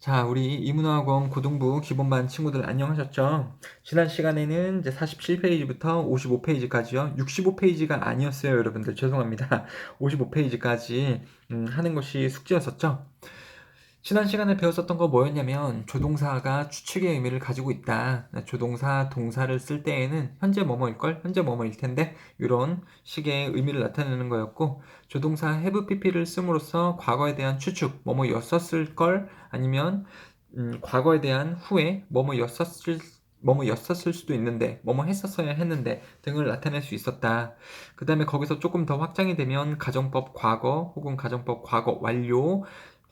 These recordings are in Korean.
자, 우리 이문화학원 고등부 기본반 친구들 안녕하셨죠? 지난 시간에는 이제 47페이지부터 55페이지까지요. 65페이지가 아니었어요, 여러분들. 죄송합니다. 55페이지까지 하는 것이 숙제였었죠? 지난 시간에 배웠었던 거 뭐였냐면 조동사가 추측의 의미를 가지고 있다. 조동사, 동사를 쓸 때에는 현재 뭐뭐일걸? 현재 뭐뭐일 텐데 이런 식의 의미를 나타내는 거였고 조동사 have pp를 씀으로써 과거에 대한 추측, 뭐뭐였었을걸? 아니면 과거에 대한 후에 뭐뭐였었을 수도 있는데 뭐뭐 했었어야 했는데 등을 나타낼 수 있었다. 그 다음에 거기서 조금 더 확장이 되면 가정법 과거 혹은 가정법 과거 완료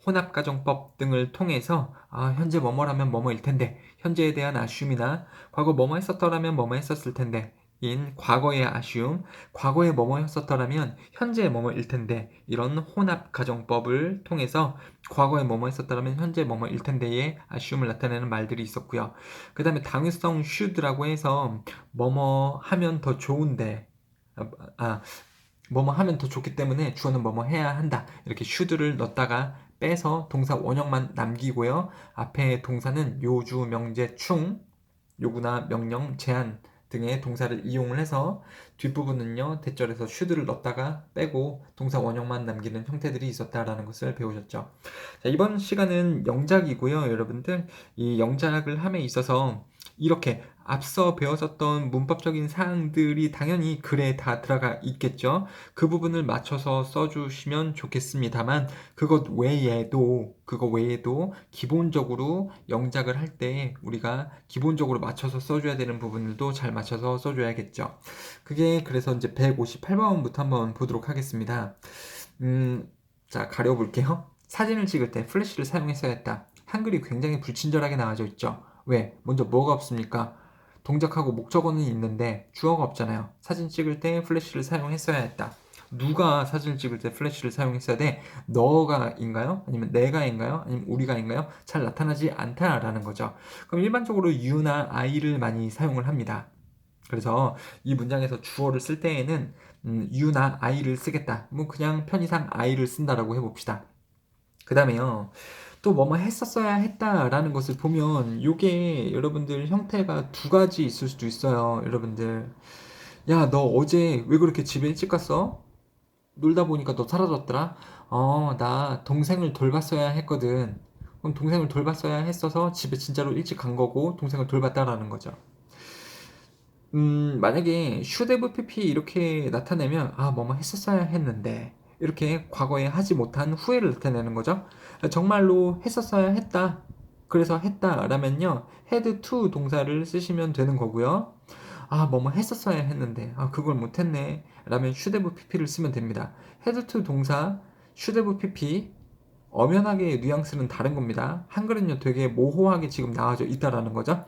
혼합가정법 등을 통해서 현재 뭐뭐라면 뭐뭐일 텐데 현재에 대한 아쉬움이나 과거 뭐뭐 했었더라면 뭐뭐 했었을 텐데 인 과거의 아쉬움, 과거에 뭐뭐 했었더라면 현재 뭐뭐일 텐데 이런 혼합가정법을 통해서 과거에 뭐뭐 했었더라면 현재 뭐뭐일 텐데의 아쉬움을 나타내는 말들이 있었고요. 그 다음에 당위성 should라고 해서 뭐뭐 하면 더 좋은데 뭐뭐 하면 더 좋기 때문에 주어는 뭐뭐 해야 한다. 이렇게 should를 넣었다가 빼서 동사 원형만 남기고요. 앞에 동사는 요주, 명제, 충, 요구나 명령, 제한 등의 동사를 이용을 해서 뒷부분은요. 대절에서 should를 넣었다가 빼고 동사 원형만 남기는 형태들이 있었다라는 것을 배우셨죠. 자, 이번 시간은 영작이고요. 여러분들 이 영작을 함에 있어서 이렇게 앞서 배웠었던 문법적인 사항들이 당연히 글에 다 들어가 있겠죠. 그 부분을 맞춰서 써주시면 좋겠습니다만 그거 외에도 기본적으로 영작을 할 때 우리가 기본적으로 맞춰서 써줘야 되는 부분들도 잘 맞춰서 써줘야겠죠. 그게 그래서 이제 158번부터 한번 보도록 하겠습니다. 자, 가려볼게요. 사진을 찍을 때 플래시를 사용했어야 했다. 한글이 굉장히 불친절하게 나와져 있죠. 왜? 먼저 뭐가 없습니까? 동작하고 목적어는 있는데 주어가 없잖아요. 사진 찍을 때 플래시를 사용했어야 했다. 누가 사진을 찍을 때 플래시를 사용했어야 돼? 너가인가요? 아니면 내가인가요? 아니면 우리가인가요? 잘 나타나지 않다라는 거죠. 그럼 일반적으로 you나 I를 많이 사용을 합니다. 그래서 이 문장에서 주어를 쓸 때에는 you나 I를 쓰겠다. 뭐 그냥 편의상 I를 쓴다라고 해봅시다. 그 다음에요. 또 뭐뭐 했었어야 했다라는 것을 보면 요게 여러분들 형태가 두 가지 있을 수도 있어요. 여러분들 야, 너 어제 왜 그렇게 집에 일찍 갔어? 놀다 보니까 너 사라졌더라? 나 동생을 돌봤어야 했거든. 그럼 동생을 돌봤어야 했어서 집에 진짜로 일찍 간 거고 동생을 돌봤다라는 거죠. 만약에 should have pp 이렇게 나타내면 뭐뭐 했었어야 했는데 이렇게 과거에 하지 못한 후회를 나타내는 거죠. 정말로 했었어야 했다. 그래서 했다라면요. had to 동사를 쓰시면 되는 거고요. 뭐뭐 했었어야 했는데 그걸 못했네 라면 should have pp를 쓰면 됩니다. had to 동사 should have pp 엄연하게 뉘앙스는 다른 겁니다. 한글은요 되게 모호하게 지금 나와져 있다라는 거죠.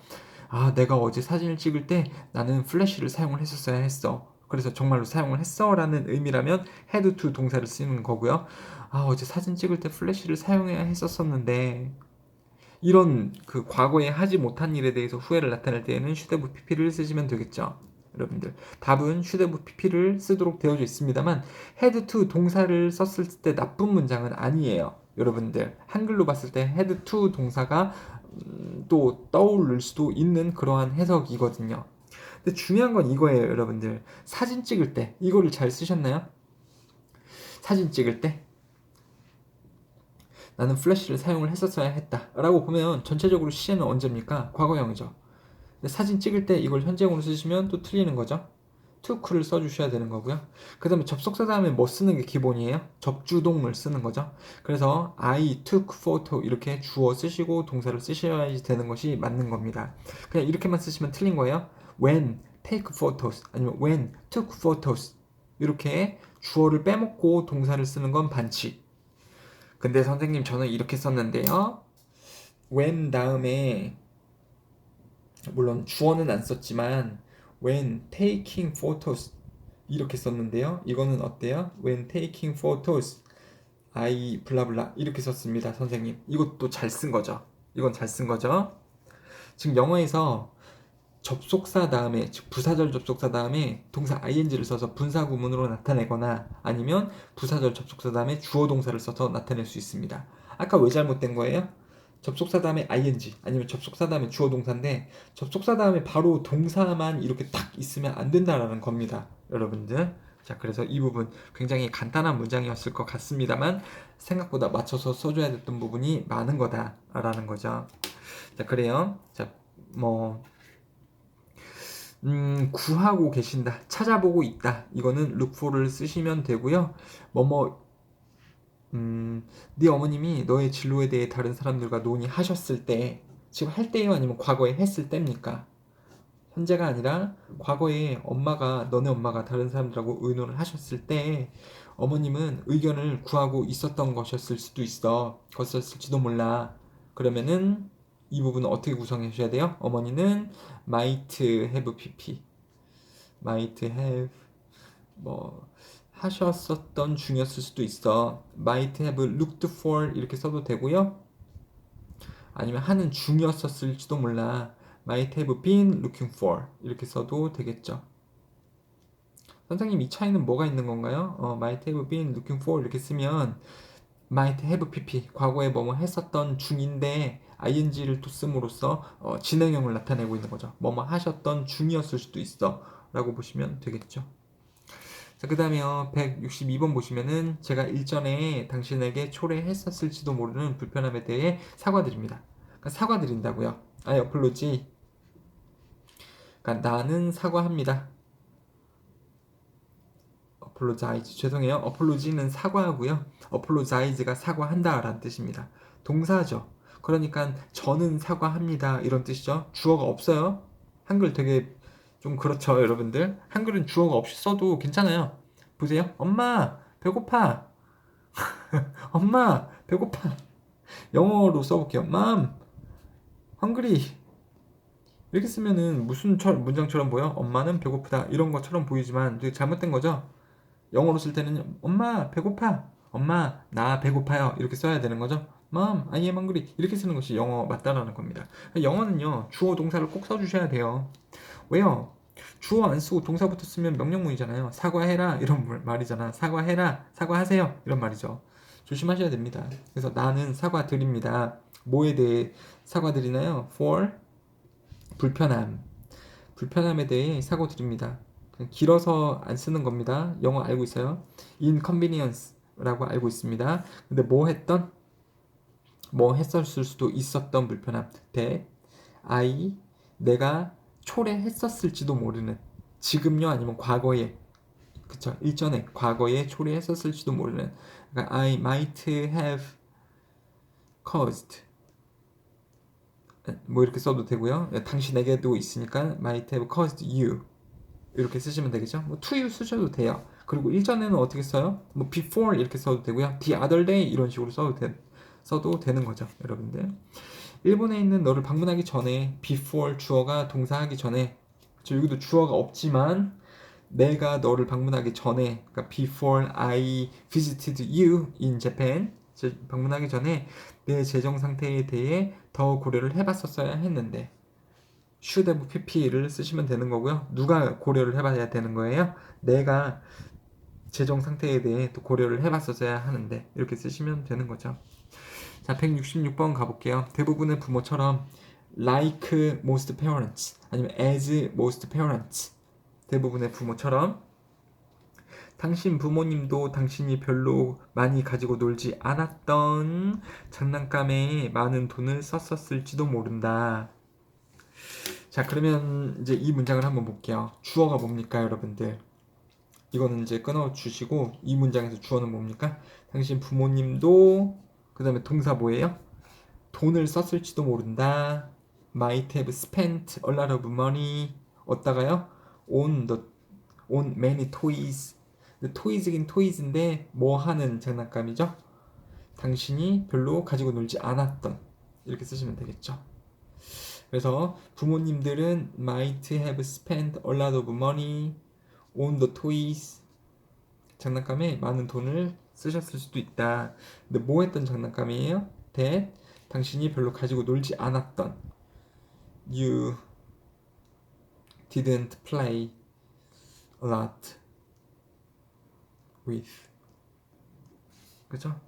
내가 어제 사진을 찍을 때 나는 플래시를 사용을 했었어야 했어. 그래서 정말로 사용을 했어 라는 의미라면 had to 동사를 쓰는 거고요. 어제 사진 찍을 때 플래시를 사용해야 했었었는데 이런 그 과거에 하지 못한 일에 대해서 후회를 나타낼 때에는 should have pp를 쓰시면 되겠죠. 여러분들 답은 should have pp를 쓰도록 되어져 있습니다만 had to 동사를 썼을 때 나쁜 문장은 아니에요. 여러분들 한글로 봤을 때 had to 동사가 또 떠오를 수도 있는 그러한 해석이거든요. 근데 중요한 건 이거예요, 여러분들. 사진 찍을 때 이거를 잘 쓰셨나요? 사진 찍을 때 나는 플래시를 사용을 했었어야 했다 라고 보면 전체적으로 시제는 언제입니까? 과거형이죠. 근데 사진 찍을 때 이걸 현재형으로 쓰시면 또 틀리는 거죠. took를 써주셔야 되는 거고요. 그 다음에 접속사 다음에 뭐 쓰는 게 기본이에요? 접주동을 쓰는 거죠. 그래서 I took photo 이렇게 주어 쓰시고 동사를 쓰셔야 되는 것이 맞는 겁니다. 그냥 이렇게만 쓰시면 틀린 거예요. When take photos 아니면 when took photos 이렇게 주어를 빼먹고 동사를 쓰는 건 반칙. 근데 선생님 저는 이렇게 썼는데요. when 다음에 물론 주어는 안 썼지만 when taking photos 이렇게 썼는데요. 이거는 어때요? when taking photos I 블라블라 이렇게 썼습니다. 선생님. 이것도 잘 쓴 거죠. 이건 잘 쓴 거죠. 지금 영어에서 접속사 다음에 즉 부사절 접속사 다음에 동사 ing를 써서 분사 구문으로 나타내거나 아니면 부사절 접속사 다음에 주어 동사를 써서 나타낼 수 있습니다. 아까 왜 잘못된 거예요? 접속사 다음에 ing 아니면 접속사 다음에 주어 동사인데 접속사 다음에 바로 동사만 이렇게 딱 있으면 안 된다라는 겁니다, 여러분들. 자, 그래서 이 부분 굉장히 간단한 문장이었을 것 같습니다만 생각보다 맞춰서 써줘야 됐던 부분이 많은 거다라는 거죠. 자, 그래요. 자, 뭐 구하고 계신다, 찾아보고 있다. 이거는 look for를 쓰시면 되고요. 뭐뭐 네 어머님이 너의 진로에 대해 다른 사람들과 논의하셨을 때, 지금 할 때예요? 아니면 과거에 했을 때입니까? 현재가 아니라 과거에 너네 엄마가 다른 사람들하고 의논을 하셨을 때 어머님은 의견을 구하고 있었던 것이었을 수도 있어. 것이었을지도 몰라. 그러면은 이 부분은 어떻게 구성해 주셔야 돼요? 어머니는 might have pp, might have 뭐 하셨었던 중이었을 수도 있어. might have looked for 이렇게 써도 되고요. 아니면 하는 중이었었을지도 몰라. might have been looking for 이렇게 써도 되겠죠. 선생님, 이 차이는 뭐가 있는 건가요? might have been looking for 이렇게 쓰면 might have pp 과거에 뭐뭐 했었던 중인데 ing를 또 씀으로써 진행형을 나타내고 있는 거죠. 뭐뭐 하셨던 중이었을 수도 있어 라고 보시면 되겠죠. 자, 그 다음에 162번 보시면은 제가 일전에 당신에게 초래했었을지도 모르는 불편함에 대해 사과드립니다. 그러니까 사과드린다고요. apology. 그러니까 나는 사과합니다. apologize. 죄송해요. apology는 사과하고요. apologize가 사과한다 라는 뜻입니다. 동사죠. 그러니까 저는 사과합니다 이런 뜻이죠. 주어가 없어요. 한글 되게 좀 그렇죠, 여러분들. 한글은 주어가 없이 써도 괜찮아요. 보세요. 엄마 배고파. 엄마 배고파. 영어로 써볼게요. Mom hungry. 이렇게 쓰면은 무슨 문장처럼 보여? 엄마는 배고프다 이런 것처럼 보이지만 되게 잘못된 거죠. 영어로 쓸 때는 엄마 배고파, 엄마 나 배고파요 이렇게 써야 되는 거죠. Mom, I am hungry 이렇게 쓰는 것이 영어 맞다라는 겁니다. 영어는요 주어 동사를 꼭 써주셔야 돼요. 왜요? 주어 안 쓰고 동사부터 쓰면 명령문이잖아요. 사과해라 이런 말이잖아. 사과해라, 사과하세요 이런 말이죠. 조심하셔야 됩니다. 그래서 나는 사과드립니다. 뭐에 대해 사과드리나요? For 불편함에 대해 사과드립니다. 길어서 안 쓰는 겁니다. 영어 알고 있어요. inconvenience라고 알고 있습니다. 근데 뭐 했었을 수도 있었던 불편함. that 내가 초래했었을지도 모르는, 지금요 아니면 과거에, 그쵸, 일전에 과거에 초래했었을지도 모르는, 그러니까 I might have caused 뭐 이렇게 써도 되고요. 당신에게도 있으니까 might have caused you 이렇게 쓰시면 되겠죠. 뭐 to you 쓰셔도 돼요. 그리고 일전에는 어떻게 써요? 뭐 before 이렇게 써도 되고요. the other day 이런 식으로 써도 되는 거죠, 여러분들. 일본에 있는 너를 방문하기 전에 before 주어가 동사하기 전에, 저 여기도 주어가 없지만 내가 너를 방문하기 전에, 그러니까 before I visited you in Japan, 방문하기 전에 내 재정 상태에 대해 더 고려를 해봤었어야 했는데 should have pp를 쓰시면 되는 거고요. 누가 고려를 해봐야 되는 거예요? 내가 재정 상태에 대해 또 고려를 해봤었어야 하는데 이렇게 쓰시면 되는 거죠. 자, 166번 가볼게요. 대부분의 부모처럼 like most parents 아니면 as most parents, 대부분의 부모처럼 당신 부모님도 당신이 별로 많이 가지고 놀지 않았던 장난감에 많은 돈을 썼었을지도 모른다. 자, 그러면 이제 이 문장을 한번 볼게요. 주어가 뭡니까, 여러분들? 이거는 이제 끊어주시고 이 문장에서 주어는 뭡니까? 당신 부모님도, 그 다음에 동사 뭐예요? 돈을 썼을지도 모른다. Might have spent a lot of money. 어디다가요? On many toys. toys긴 toys인데 뭐 하는 장난감이죠? 당신이 별로 가지고 놀지 않았던, 이렇게 쓰시면 되겠죠. 그래서 부모님들은 might have spent a lot of money on the toys. 장난감에 많은 돈을 쓰셨을 수도 있다. 근데 뭐 했던 장난감이에요? that 당신이 별로 가지고 놀지 않았던, you didn't play a lot with. 그죠?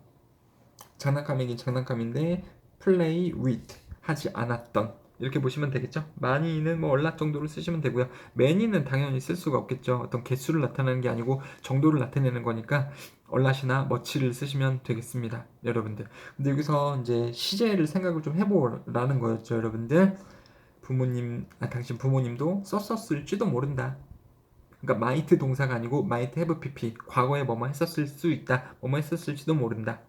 장난감이긴 장난감인데 play with 하지 않았던 이렇게 보시면 되겠죠. many는 뭐 얼라 정도를 쓰시면 되고요. many는 당연히 쓸 수가 없겠죠. 어떤 개수를 나타내는 게 아니고 정도를 나타내는 거니까 얼라시나 much를 쓰시면 되겠습니다, 여러분들. 근데 여기서 이제 시제를 생각을 좀 해보라는 거였죠, 여러분들. 당신 부모님도 썼었을지도 모른다. 그러니까 might 동사가 아니고 might have pp, 과거에 뭐뭐 했었을 수 있다, 뭐뭐 했었을지도 모른다.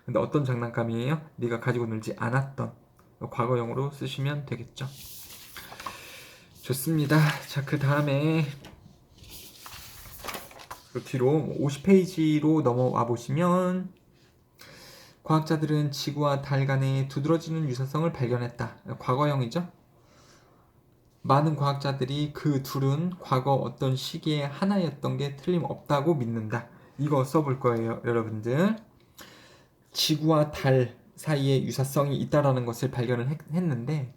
근데 어떤 장난감이에요? 네가 가지고 놀지 않았던, 과거형으로 쓰시면 되겠죠. 좋습니다. 자, 그 다음에 그 뒤로 50페이지로 넘어와 보시면 과학자들은 지구와 달 간의 두드러지는 유사성을 발견했다. 과거형이죠. 많은 과학자들이 그 둘은 과거 어떤 시기에 하나였던 게 틀림없다고 믿는다. 이거 써볼 거예요, 여러분들. 지구와 달 사이에 유사성이 있다라는 것을 발견을 했는데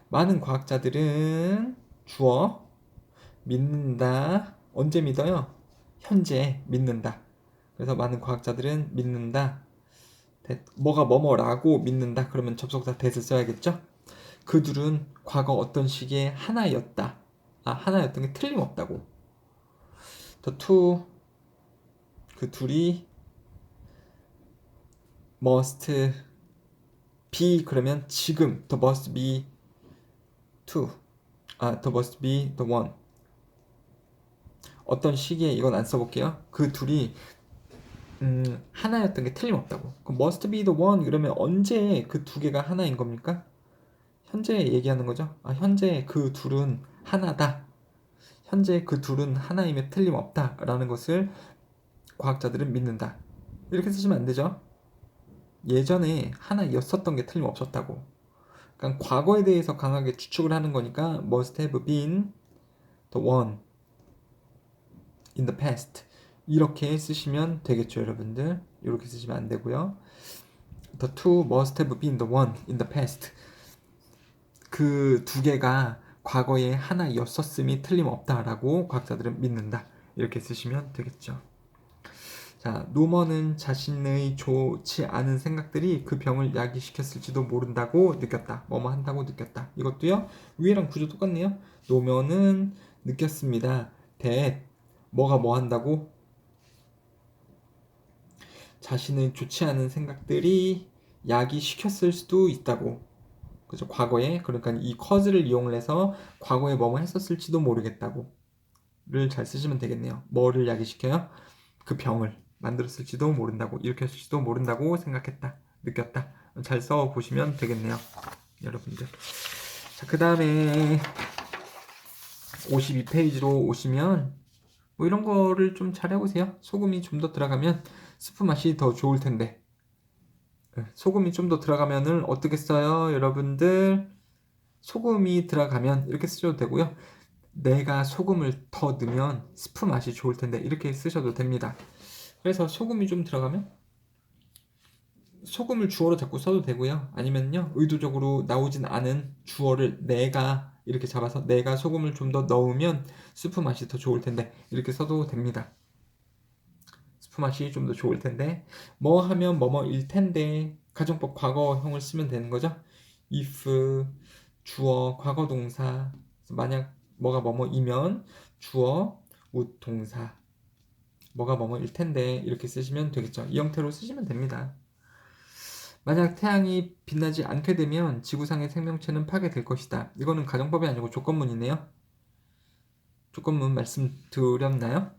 많은 과학자들은 주어 믿는다. 언제 믿어요? 현재 믿는다. 그래서 많은 과학자들은 믿는다. 뭐가 뭐뭐라고 믿는다. 그러면 접속사 that을 써야겠죠? 그들은 과거 어떤 시기에 하나였다. 하나였던 게 틀림없다고. The two, 그 둘이 must be 그러면 지금 the must be two. the must be the one. 어떤 시기에 이건 안 써볼게요. 그 둘이 하나였던 게 틀림없다고. 그럼 must be the one 그러면 언제 그 두 개가 하나인 겁니까? 현재 얘기하는 거죠. 현재 그 둘은 하나다. 현재 그 둘은 하나임에 틀림없다 라는 것을 과학자들은 믿는다. 이렇게 쓰시면 안 되죠. 예전에 하나였었던 게 틀림없었다고. 그러니까 과거에 대해서 강하게 추측을 하는 거니까 must have been the one in the past 이렇게 쓰시면 되겠죠, 여러분들. 이렇게 쓰시면 안 되고요. The two must have been the one in the past. 그 두 개가 과거에 하나였었음이 틀림없다라고 과학자들은 믿는다. 이렇게 쓰시면 되겠죠. 자, 노먼은 자신의 좋지 않은 생각들이 그 병을 야기시켰을지도 모른다고 느꼈다. 뭐뭐 한다고 느꼈다. 이것도요. 위에랑 구조 똑같네요. 노먼은 느꼈습니다. that 뭐가 뭐 한다고? 자신의 좋지 않은 생각들이 야기시켰을 수도 있다고. 그죠? 과거에. 그러니까 이 cause를 이용을 해서 과거에 뭐뭐 했었을지도 모르겠다고. 를 잘 쓰시면 되겠네요. 뭐를 야기시켜요? 그 병을 만들었을지도 모른다고, 일으켰을지도 모른다고 생각했다, 느꼈다. 잘 써보시면 되겠네요, 여러분들. 자, 그 다음에 52페이지로 오시면 뭐 이런 거를 좀 잘 해보세요. 소금이 좀 더 들어가면 스프 맛이 더 좋을 텐데. 소금이 좀 더 들어가면은 어떻게 써요, 여러분들? 소금이 들어가면 이렇게 쓰셔도 되고요. 내가 소금을 더 넣으면 스프 맛이 좋을 텐데 이렇게 쓰셔도 됩니다. 그래서 소금이 좀 들어가면 소금을 주어로 자꾸 써도 되고요. 아니면요, 의도적으로 나오진 않은 주어를 내가 이렇게 잡아서 내가 소금을 좀 더 넣으면 스프 맛이 더 좋을 텐데 이렇게 써도 됩니다. 스프 맛이 좀 더 좋을 텐데 뭐 하면 뭐뭐일 텐데 가정법 과거형을 쓰면 되는 거죠. if 주어 과거 동사 만약 뭐가 뭐뭐이면 주어 would 동사 뭐가 뭐뭐일 텐데 이렇게 쓰시면 되겠죠. 이 형태로 쓰시면 됩니다. 만약 태양이 빛나지 않게 되면 지구상의 생명체는 파괴될 것이다. 이거는 가정법이 아니고 조건문이네요. 조건문 말씀드렸나요?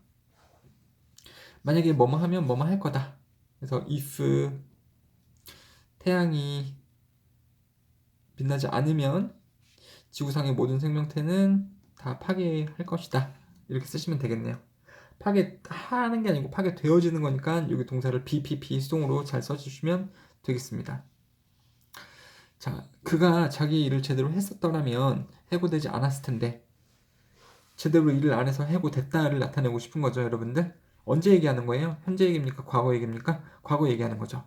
만약에 뭐뭐 하면 뭐뭐 할 거다. 그래서 if 태양이 빛나지 않으면 지구상의 모든 생명체는 다 파괴할 것이다. 이렇게 쓰시면 되겠네요. 파괴하는 게 아니고 파괴되어지는 거니까 여기 동사를 BPP 수동으로 잘 써주시면 되겠습니다. 자, 그가 자기 일을 제대로 했었더라면 해고되지 않았을 텐데 제대로 일을 안 해서 해고됐다를 나타내고 싶은 거죠, 여러분들. 언제 얘기하는 거예요? 현재 얘기입니까? 과거 얘기입니까? 과거 얘기하는 거죠.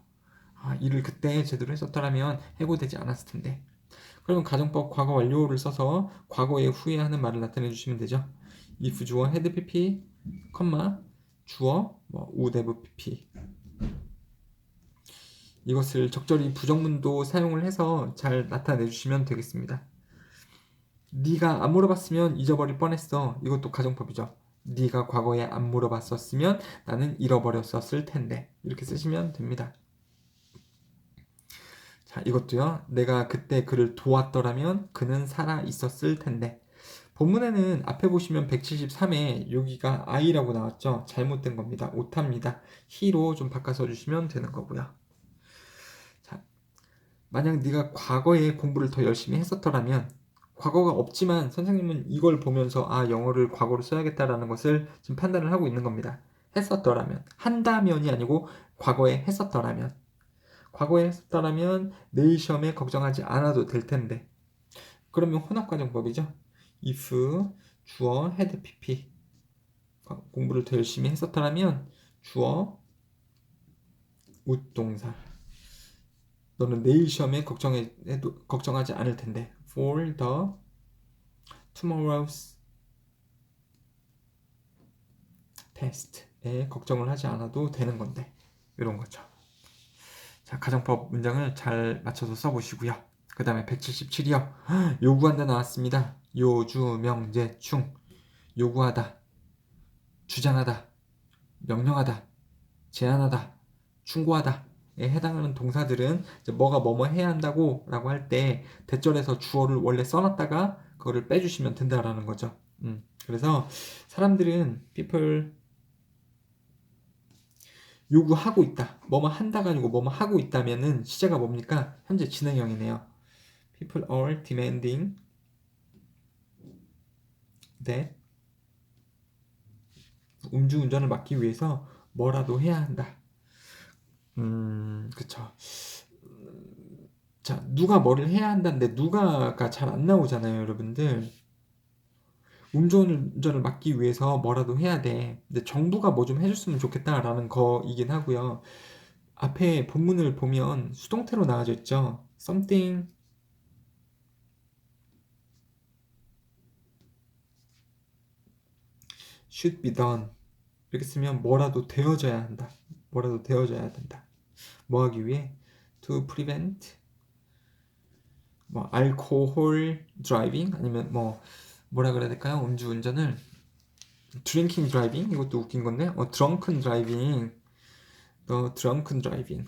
일을 그때 제대로 했었더라면 해고되지 않았을 텐데. 그럼 가정법 과거 완료를 써서 과거에 후회하는 말을 나타내 주시면 되죠. if 주어 had pp, 주어 would have pp. 이것을 적절히 부정문도 사용을 해서 잘 나타내 주시면 되겠습니다. 네가 안 물어봤으면 잊어버릴 뻔했어. 이것도 가정법이죠. 네가 과거에 안 물어봤었으면 나는 잃어버렸었을 텐데. 이렇게 쓰시면 됩니다. 자, 이것도요. 내가 그때 그를 도왔더라면 그는 살아 있었을 텐데. 본문에는 앞에 보시면 173에 여기가 I라고 나왔죠. 잘못된 겁니다. 오타입니다. he로 좀 바꿔서 주시면 되는 거고요. 자, 만약 네가 과거에 공부를 더 열심히 했었더라면, 과거가 없지만 선생님은 이걸 보면서 아, 영어를 과거로 써야겠다라는 것을 지금 판단을 하고 있는 겁니다. 했었더라면, 한다면이 아니고 과거에 했었더라면, 과거에 했었더라면 내일 시험에 걱정하지 않아도 될 텐데. 그러면 혼합과정법이죠. if 주어 had pp, 공부를 더 열심히 했었더라면 주어 would 동사, 너는 내일 시험에 걱정하지 않을 텐데. for the tomorrow's test에 걱정을 하지 않아도 되는 건데, 이런 거죠. 자, 가정법 문장을 잘 맞춰서 써보시고요. 그 다음에 177이요. 요구한다 나왔습니다. 요주, 명제, 충. 요구하다, 주장하다, 명령하다, 제안하다, 충고하다에 해당하는 동사들은 이제 뭐가 뭐뭐 해야 한다고 라고 할 때 대절에서 주어를 원래 써놨다가 그거를 빼주시면 된다라는 거죠. 그래서 사람들은 people 요구하고 있다, 뭐뭐 한다가 아니고 뭐뭐 하고 있다면은 시제가 뭡니까? 현재 진행형이네요. People are demanding that, 음주운전을 막기 위해서 뭐라도 해야 한다. 그쵸. 자, 누가 뭐를 해야 한다는데 누가가 잘 안 나오잖아요, 여러분들. 음주운전을 막기 위해서 뭐라도 해야 돼. 근데 정부가 뭐 좀 해줬으면 좋겠다라는 거이긴 하고요. 앞에 본문을 보면 수동태로 나와져 있죠. Something should be done. 이렇게 쓰면 뭐라도 되어져야 한다. 뭐라도 되어져야 된다. 뭐 하기 위해? To prevent 뭐 alcohol driving, 아니면 뭐 뭐라 그래야 될까요? 음주운전을 drinking driving, 이것도 웃긴 건데, drunken driving, drunken driving,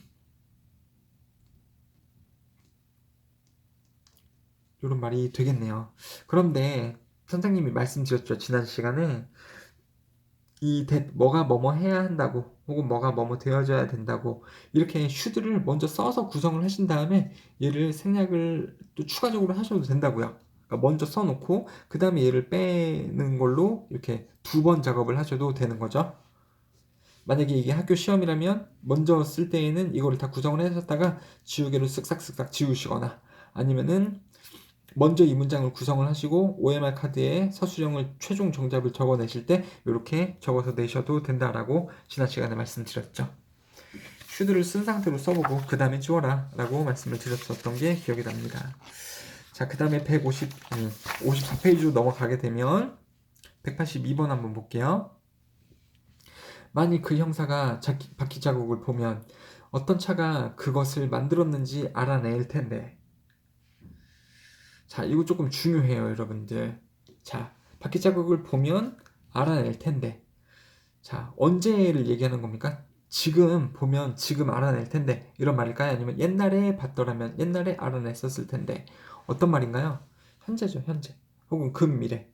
이런 말이 되겠네요. 그런데 선생님이 말씀드렸죠, 지난 시간에. 뭐가 뭐뭐 해야 한다고, 혹은 뭐가 뭐뭐 되어져야 된다고, 이렇게 should를 먼저 써서 구성을 하신 다음에 얘를 생략을 또 추가적으로 하셔도 된다고요. 그러니까 먼저 써놓고 그 다음에 얘를 빼는 걸로 이렇게 두 번 작업을 하셔도 되는 거죠. 만약에 이게 학교 시험이라면 먼저 쓸 때에는 이거를 다 구성을 해놨다가 지우개로 쓱싹쓱싹 지우시거나, 아니면은 먼저 이 문장을 구성을 하시고 OMR 카드에 서술형을 최종 정답을 적어내실 때 이렇게 적어서 내셔도 된다라고 지난 시간에 말씀드렸죠. 슈드를 쓴 상태로 써보고 그 다음에 지워라 라고 말씀을 드렸었던 게 기억이 납니다. 자, 그 다음에 54페이지로 넘어가게 되면 182번 한번 볼게요. 만일 그 형사가 바퀴 자국을 보면 어떤 차가 그것을 만들었는지 알아낼 텐데. 자, 이거 조금 중요해요, 여러분들. 자, 바퀴 자국을 보면 알아낼 텐데. 자, 언제를 얘기하는 겁니까? 지금 보면 지금 알아낼 텐데, 이런 말일까요? 아니면 옛날에 봤더라면 옛날에 알아냈었을 텐데. 어떤 말인가요? 현재죠, 현재. 혹은 근미래.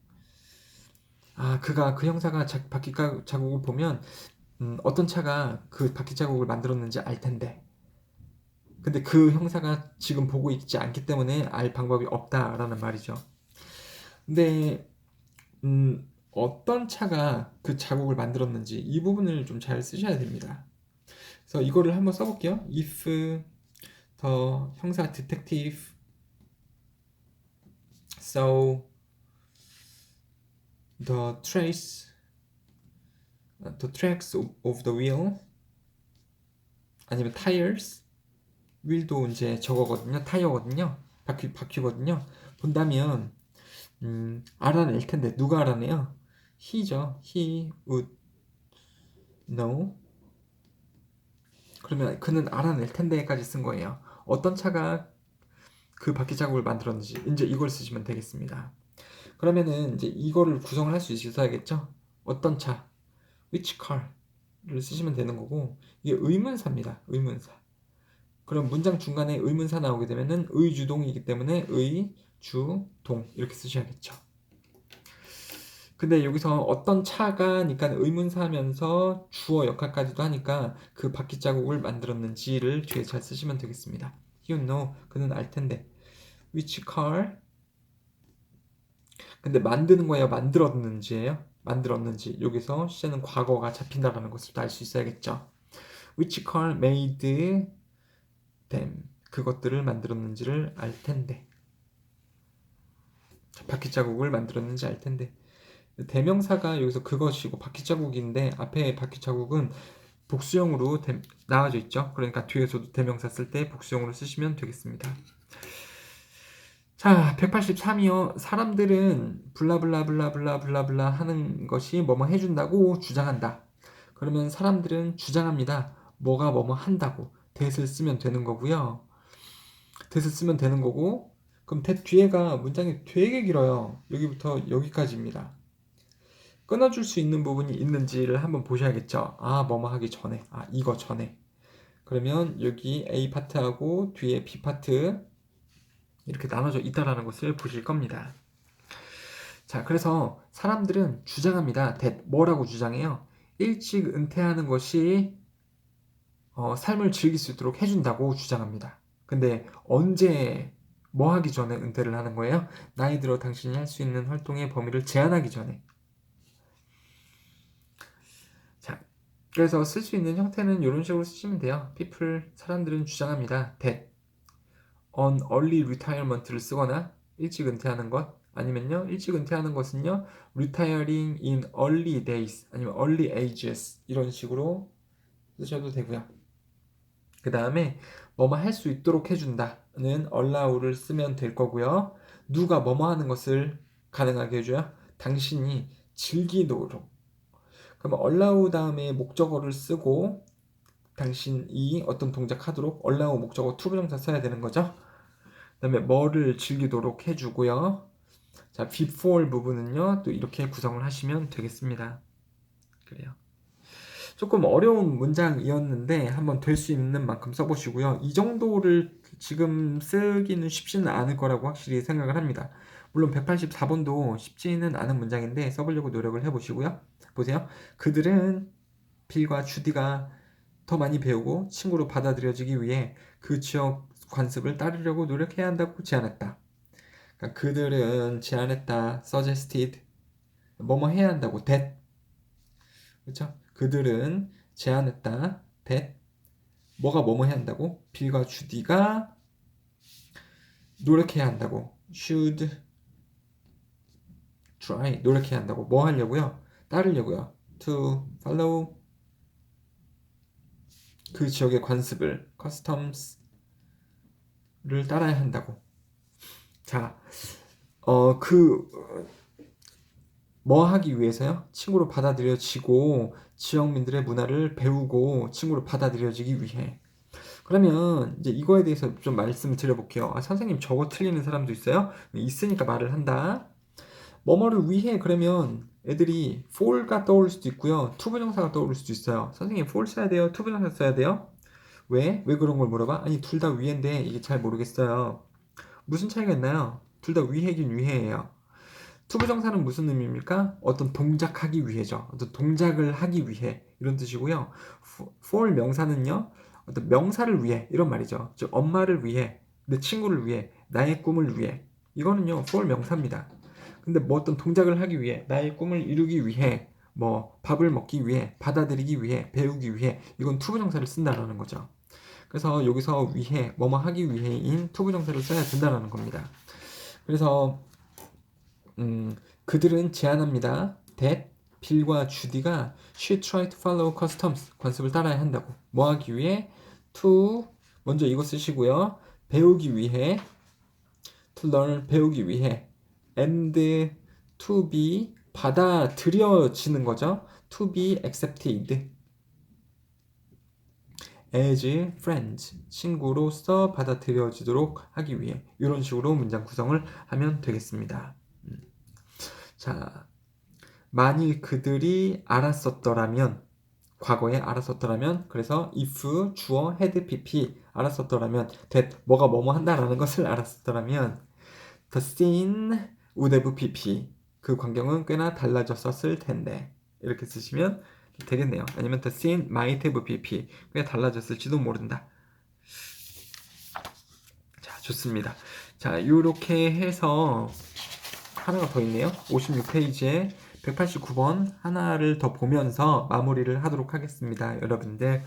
아, 그 형사가 바퀴 자국을 보면 어떤 차가 그 바퀴 자국을 만들었는지 알 텐데. 근데 그 형사가 지금 보고 있지 않기 때문에 알 방법이 없다라는 말이죠. 근데 어떤 차가 그 자국을 만들었는지 이 부분을 좀 잘 쓰셔야 됩니다. 그래서 이거를 한번 써볼게요. If the 형사 detective saw the tracks of the wheel, 아니면 tires, wheel도 이제 저거거든요. 타이어거든요. 바퀴거든요. 본다면 알아낼 텐데 누가 알아내요? he죠. he would know. 그러면 그는 알아낼 텐데까지 쓴 거예요. 어떤 차가 그 바퀴 자국을 만들었는지 이제 이걸 쓰시면 되겠습니다. 그러면은 이제 이거를 구성을 할 수 있어야겠죠? 어떤 차, which car를 쓰시면 되는 거고 이게 의문사입니다. 의문사. 그럼 문장 중간에 의문사 나오게 되면은 의주동이기 때문에 의, 주, 동 이렇게 쓰셔야겠죠. 근데 여기서 어떤 차가니까 의문사면서 주어 역할까지도 하니까 그 바퀴 자국을 만들었는지를 뒤에 잘 쓰시면 되겠습니다. You know, 그는 알 텐데. Which car? 근데 만드는 거예요? 만들었는지예요? 만들었는지. 여기서 시제는 과거가 잡힌다라는 것을 알 수 있어야겠죠. Which car made them? 그것들을 만들었는지를 알 텐데. 바퀴 자국을 만들었는지 알 텐데. 대명사가 여기서 그것이고 바퀴 자국인데 앞에 바퀴 자국은 복수형으로 나와져 있죠. 그러니까 뒤에서도 대명사 쓸 때 복수형으로 쓰시면 되겠습니다. 자, 183이요. 사람들은 블라블라블라블라블라블라 하는 것이 뭐뭐 해준다고 주장한다. 그러면 사람들은 주장합니다. 뭐가 뭐뭐 한다고 that을 쓰면 되는 거고요. that을 쓰면 되는 거고 그럼 that 뒤에가 문장이 되게 길어요. 여기부터 여기까지입니다. 끊어줄 수 있는 부분이 있는지를 한번 보셔야겠죠. 아, 뭐뭐 하기 전에. 아, 이거 전에. 그러면 여기 A 파트하고 뒤에 B 파트 이렇게 나눠져 있다라는 것을 보실 겁니다. 자, 그래서 사람들은 주장합니다. 뭐라고 주장해요? 일찍 은퇴하는 것이 삶을 즐길 수 있도록 해준다고 주장합니다. 근데 언제 뭐 하기 전에 은퇴를 하는 거예요? 나이 들어 당신이 할 수 있는 활동의 범위를 제한하기 전에. 자, 그래서 쓸 수 있는 형태는 이런 식으로 쓰시면 돼요. people, 사람들은 주장합니다. that on early retirement를 쓰거나 일찍 은퇴하는 것 아니면요 일찍 은퇴하는 것은요 retiring in early days 아니면 early ages 이런 식으로 쓰셔도 되고요. 그 다음에 뭐뭐 할 수 있도록 해준다는 allow를 쓰면 될 거고요. 누가 뭐뭐 하는 것을 가능하게 해줘요? 당신이 즐기도록. 그럼 allow 다음에 목적어를 쓰고 당신이 어떤 동작하도록 allow 목적어 투부정사 써야 되는 거죠. 그 다음에 뭐를 즐기도록 해주고요. 자, before 부분은요, 또 이렇게 구성을 하시면 되겠습니다. 그래요. 조금 어려운 문장이었는데 한번 될 수 있는 만큼 써보시고요. 이 정도를 지금 쓰기는 쉽지는 않을 거라고 확실히 생각을 합니다. 물론 184번도 쉽지는 않은 문장인데 써보려고 노력을 해보시고요. 보세요. 그들은 빌과 주디가 더 많이 배우고 친구로 받아들여지기 위해 그 지역 관습을 따르려고 노력해야 한다고 제안했다. 그러니까 그들은 제안했다. suggested. 뭐뭐 해야 한다고. that. 그렇죠? 그들은 제안했다. that. 뭐가 뭐뭐 해야 한다고? 빌과 주디가 노력해야 한다고. should try. 노력해야 한다고. 뭐 하려고요? 따르려고요. to follow. 그 지역의 관습을 customs를 따라야 한다고. 자, 뭐 하기 위해서요? 친구로 받아들여지고 지역민들의 문화를 배우고 친구로 받아들여지기 위해. 그러면 이제 이거에 대해서 좀 말씀을 드려볼게요. 아, 선생님 저거 틀리는 사람도 있어요? 있으니까 말을 한다. 뭐뭐를 위해 그러면 애들이 for가 떠오를 수도 있고요. 투부정사가 떠오를 수도 있어요. 선생님 for 써야 돼요? 투부정사 써야 돼요? 왜? 왜 그런 걸 물어봐? 아니 둘 다 위해인데 이게 잘 모르겠어요. 무슨 차이가 있나요? 둘 다 위해긴 위해예요. 투부정사는 무슨 의미입니까? 어떤 동작하기 위해죠. 어떤 동작을 하기 위해 이런 뜻이고요. for 명사는요. 어떤 명사를 위해 이런 말이죠. 즉 엄마를 위해, 내 친구를 위해, 나의 꿈을 위해 이거는요. for 명사입니다. 근데 뭐 어떤 동작을 하기 위해, 나의 꿈을 이루기 위해, 뭐 밥을 먹기 위해, 받아들이기 위해, 배우기 위해 이건 투부정사를 쓴다라는 거죠. 그래서 여기서 위해, 뭐뭐 하기 위해인 투부정사를 써야 된다라는 겁니다. 그래서 그들은 제안합니다. that 빌과 주디가 should try to follow customs 관습을 따라야 한다고. 뭐 하기 위해? to 먼저 이거 쓰시고요. 배우기 위해 to learn 배우기 위해 and to be 받아들여지는 거죠. to be accepted as friends, 친구로서 받아들여지도록 하기 위해 이런 식으로 문장 구성을 하면 되겠습니다. 자, 만일 그들이 알았었더라면, 과거에 알았었더라면, 그래서 if 주어 had pp 알았었더라면, that 뭐가 뭐뭐 한다라는 것을 알았었더라면 the scene would have pp 그 광경은 꽤나 달라졌었을 텐데 이렇게 쓰시면 되겠네요. 아니면 the scene might have pp 꽤 달라졌을지도 모른다. 자, 좋습니다. 자, 이렇게 해서 하나가 더 있네요. 56페이지에 189번 하나를 더 보면서 마무리를 하도록 하겠습니다. 여러분들,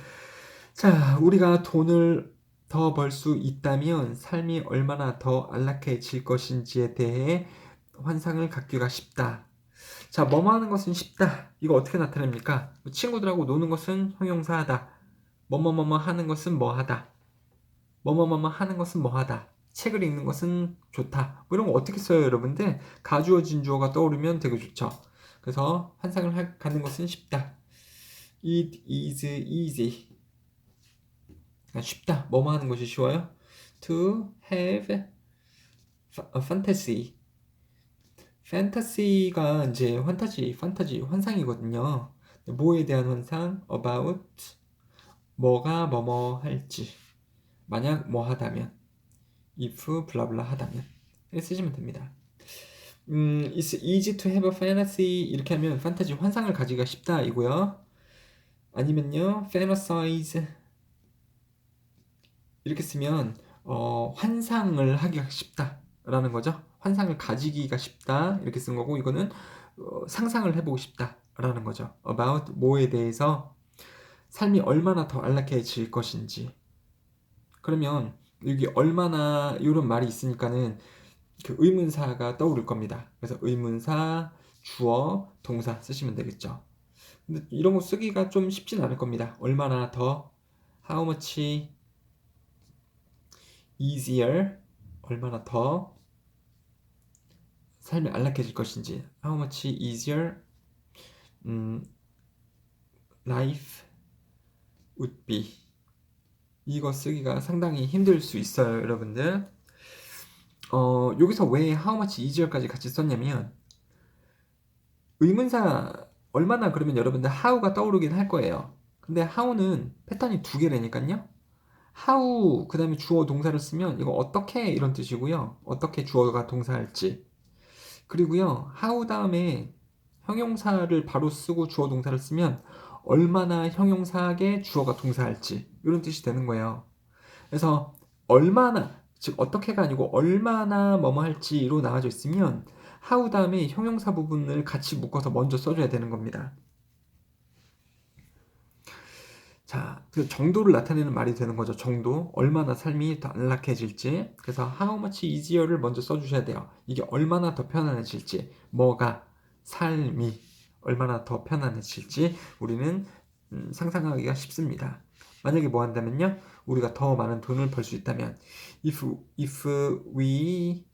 자, 우리가 돈을 더 벌 수 있다면 삶이 얼마나 더 안락해질 것인지에 대해 환상을 갖기가 쉽다. 자, 뭐뭐 하는 것은 쉽다. 이거 어떻게 나타냅니까? 친구들하고 노는 것은 형용사하다. 뭐뭐뭐뭐 하는 것은 뭐하다. 뭐뭐뭐뭐 하는 것은 뭐하다. 책을 읽는 것은 좋다. 뭐 이런 거 어떻게 써요, 여러분들? 가주어 진주어가 떠오르면 되게 좋죠. 그래서 환상을 갖는 것은 쉽다. It is easy. 쉽다. 뭐뭐 하는 것이 쉬워요? To have a fantasy. 판타시가 이제 판타지, 환상이거든요. 뭐에 대한 환상? About 뭐가 뭐뭐 할지. 만약 뭐 하다면. if 블라블라 하다면. 이렇게 쓰시면 됩니다. It's easy to have a fantasy 이렇게 하면 판타지 환상을 가지기가 쉽다 이고요. 아니면요, fantasize 이렇게 쓰면 환상을 하기가 쉽다라는 거죠. 환상을 가지기가 쉽다 이렇게 쓴 거고, 이거는 상상을 해보고 싶다라는 거죠. about 뭐에 대해서 삶이 얼마나 더 안락해질 것인지. 그러면 여기 얼마나 이런 말이 있으니까는 그 의문사가 떠오를 겁니다. 그래서 의문사, 주어, 동사 쓰시면 되겠죠. 근데 이런 거 쓰기가 좀 쉽진 않을 겁니다. 얼마나 더, how much easier, 얼마나 더 삶이 안락해질 것인지, how much easier life would be. 이거 쓰기가 상당히 힘들 수 있어요, 여러분들. 여기서 왜 how much easier까지 같이 썼냐면, 의문사 얼마나 그러면 여러분들 how가 떠오르긴 할 거예요. 근데 how는 패턴이 두 개라니까요. how 그 다음에 주어 동사를 쓰면 이거 어떻게 이런 뜻이고요. 어떻게 주어가 동사할지. 그리고요, how 다음에 형용사를 바로 쓰고 주어 동사를 쓰면 얼마나 형용사하게 주어가 동사할지 이런 뜻이 되는 거예요. 그래서 얼마나, 즉 어떻게가 아니고 얼마나 뭐뭐 할지로 나와져 있으면 how 다음에 형용사 부분을 같이 묶어서 먼저 써줘야 되는 겁니다. 자, 그 정도를 나타내는 말이 되는 거죠. 정도, 얼마나 삶이 더 안락해질지. 그래서 how much easier를 먼저 써주셔야 돼요. 이게 얼마나 더 편안해질지, 뭐가, 삶이 얼마나 더 편안해질지 우리는 상상하기가 쉽습니다. 만약에 뭐 한다면요, 우리가 더 많은 돈을 벌 수 있다면, if we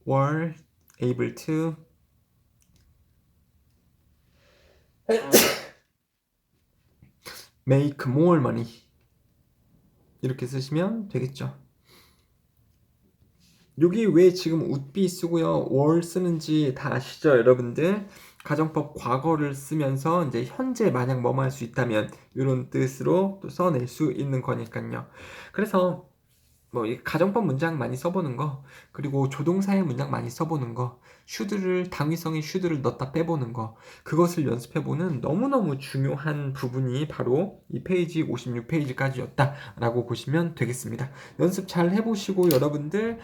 were able to make more money 이렇게 쓰시면 되겠죠. 여기 왜 지금 would be 쓰고요, were 쓰는지 다 아시죠, 여러분들? 가정법 과거를 쓰면서 이제 현재 만약 뭐뭐 할 수 있다면 이런 뜻으로 또 써낼 수 있는 거니까요. 그래서 뭐 가정법 문장 많이 써보는 거, 그리고 조동사의 문장 많이 써보는 거, should를 당위성의 should를 넣었다 빼보는 거, 그것을 연습해보는 너무너무 중요한 부분이 바로 이 페이지 56페이지까지였다 라고 보시면 되겠습니다. 연습 잘 해보시고 여러분들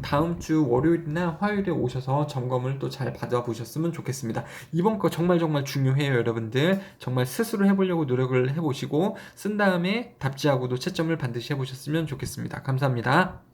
다음 주 월요일이나 화요일에 오셔서 점검을 또 잘 받아보셨으면 좋겠습니다. 이번 거 정말 중요해요, 여러분들. 정말 스스로 해보려고 노력을 해보시고 쓴 다음에 답지하고도 채점을 반드시 해보셨으면 좋겠습니다. 감사합니다.